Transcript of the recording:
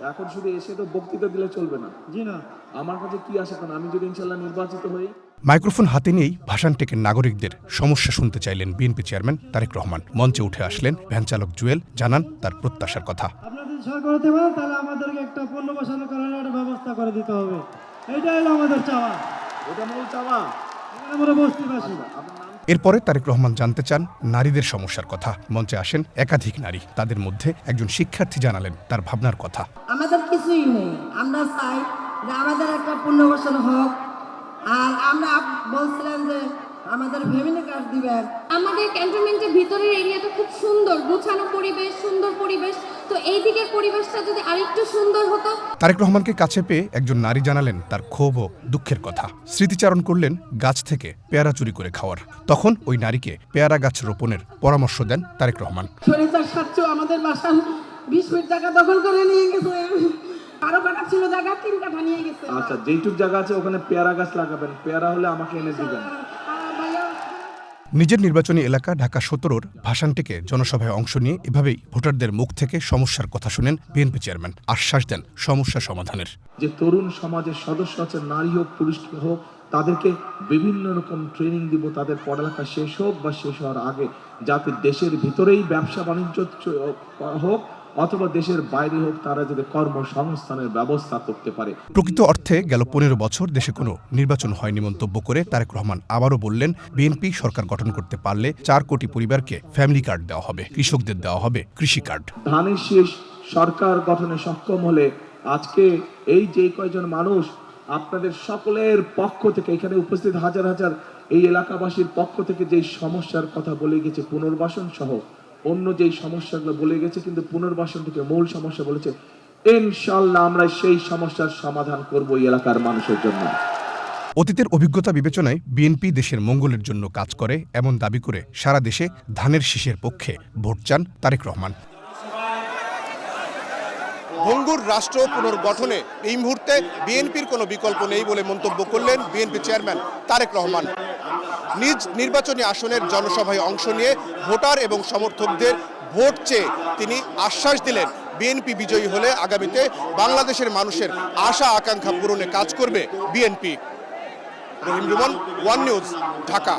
এখন শুধু এসে তো বক্তৃতা দিলে চলবে না। জি না, আমার কাছে কি আসে, কারণ আমি যদি ইনশাল্লাহ নির্বাচিত হই। মাইক্রোফোন হাতে নিয়েই ভাষণ টেকের নাগরিকদের সমস্যা শুনতে চাইলেন বিএনপি চেয়ারম্যান তারেক রহমান। মঞ্চে উঠে আসলেন ভ্যান চালক জুয়েল, জানান তার প্রত্যাশার কথা। আপনারা যদি সরকার হতে পারেন তাহলে আমাদেরকে একটা পণ্য বসানো করার একটা ব্যবস্থা করে দিতে হবে। এইটাই হলো আমাদের চাওয়া। ওটা মূল চাওয়া। এখানে আমরা বস্তিবাসী। এরপরে তারেক রহমান জানতে চান নারীদের সমস্যার কথা। মঞ্চে আসেন একাধিক নারী। তাদের মধ্যে একজন শিক্ষার্থী জানালেন তার ভাবনার কথা। আমাদের কিছুই নেই, আমরা চাই যে আমাদের একটা পুনর্বাসন হোক। আর আমরা বলছিলাম যে আমাদের ফ্যামিলি কার্ড দিবেন। আমাদের ক্যান্টনমেন্টের ভিতরের এরিয়াটা খুব সুন্দর, গোছানো পরিবেশ, সুন্দর পরিবেশ। তো এই দিকের পরিবেশটা যদি আরেকটু সুন্দর হতো। তারেক রহমানকে কাছে পেয়ে একজন নারী জানালেন তার ক্ষোভ ও দুঃখের কথা। স্মৃতিচারণ করলেন গাছ থেকে পেয়ারা চুরি করে খাওয়ার। তখন ওই নারীকে পেয়ারা গাছ রোপণের পরামর্শ দেন তারেক রহমান। শরীরটার সাথে আমাদের বাসার 20 ফিট জায়গা দখল করে নিয়ে গেছে। আরো কাটা ছিল জায়গা, 3 কাঠা নিয়ে গেছে। আচ্ছা, যেইটুক জায়গা আছে ওখানে পেয়ারা গাছ লাগাবেন, পেয়ারা হলে আমাকে এনে দিবেন। নিজের নির্বাচনী এলাকা ঢাকা 17-র ভাষানটেকে জনসভায় অংশ নিয়ে এভাবেই ভোটারদের মুখ থেকে সমস্যার কথা শুনেন বিএনপি চেয়ারম্যান। আশ্বাস দেন সমস্যা সমাধানের। যে তরুণ সমাজের সদস্য আছে, নারী হোক পুরুষ হোক, তাদেরকে বিভিন্ন রকম ট্রেনিং দিব, তাদের পড়ালেখা শেষ হোক বা শেষ হওয়ার আগে, যাতে দেশের ভিতরেই ব্যবসা বাণিজ্য হোক অথবা দেশের বাইরে হোক, তারা যাতে কর্মসংস্থানের ব্যবস্থা করতে পারে। প্রকৃত অর্থে গেল 15 বছর দেশে কোনো নির্বাচন হয়নি মন্তব্য করে তারেক রহমান আবারও বললেন, বিএনপি সরকার গঠন করতে পারলে 4 কোটি পরিবারকে ফ্যামিলি কার্ড দেওয়া হবে, কৃষকদের দেওয়া হবে কৃষি কার্ড। ধানের শীষ সরকার গঠনে সক্ষম হলে আজকে এই যে কয়জন মানুষ আপনাদের সকলের পক্ষ থেকে, এখানে উপস্থিত হাজার হাজার এই এলাকাবাসীর পক্ষ থেকে যেই সমস্যার কথা বলে গেছে, পুনর্বাসন সহ অন্য যেই সমস্যাগুলো বলে গেছে, কিন্তু পুনর্বাসন থেকে মূল সমস্যা বলেছে, ইনশাআল্লাহ আমরা সেই সমস্যার সমাধান করব এই এলাকার মানুষের জন্য। অতীতের অভিজ্ঞতা বিবেচনায় বিএনপি দেশের মঙ্গলের জন্য কাজ করে এমন দাবি করে সারা দেশে ধানের শীষের পক্ষে ভোট চান তারেক রহমান। ভঙ্গুর রাষ্ট্র পুনর্গঠনে এই মুহূর্তে বিএনপির কোনো বিকল্প নেই বলে মন্তব্য করলেন বিএনপি চেয়ারম্যান তারেক রহমান। নিজ নির্বাচনী আসনের জনসভায় অংশ নিয়ে ভোটার এবং সমর্থকদের ভোট চেয়ে তিনি আশ্বাস দিলেন, বিএনপি বিজয়ী হলে আগামীতে বাংলাদেশের মানুষের আশা আকাঙ্ক্ষা পূরণে কাজ করবে বিএনপি। রহিম রুমন, ওয়ান নিউজ, ঢাকা।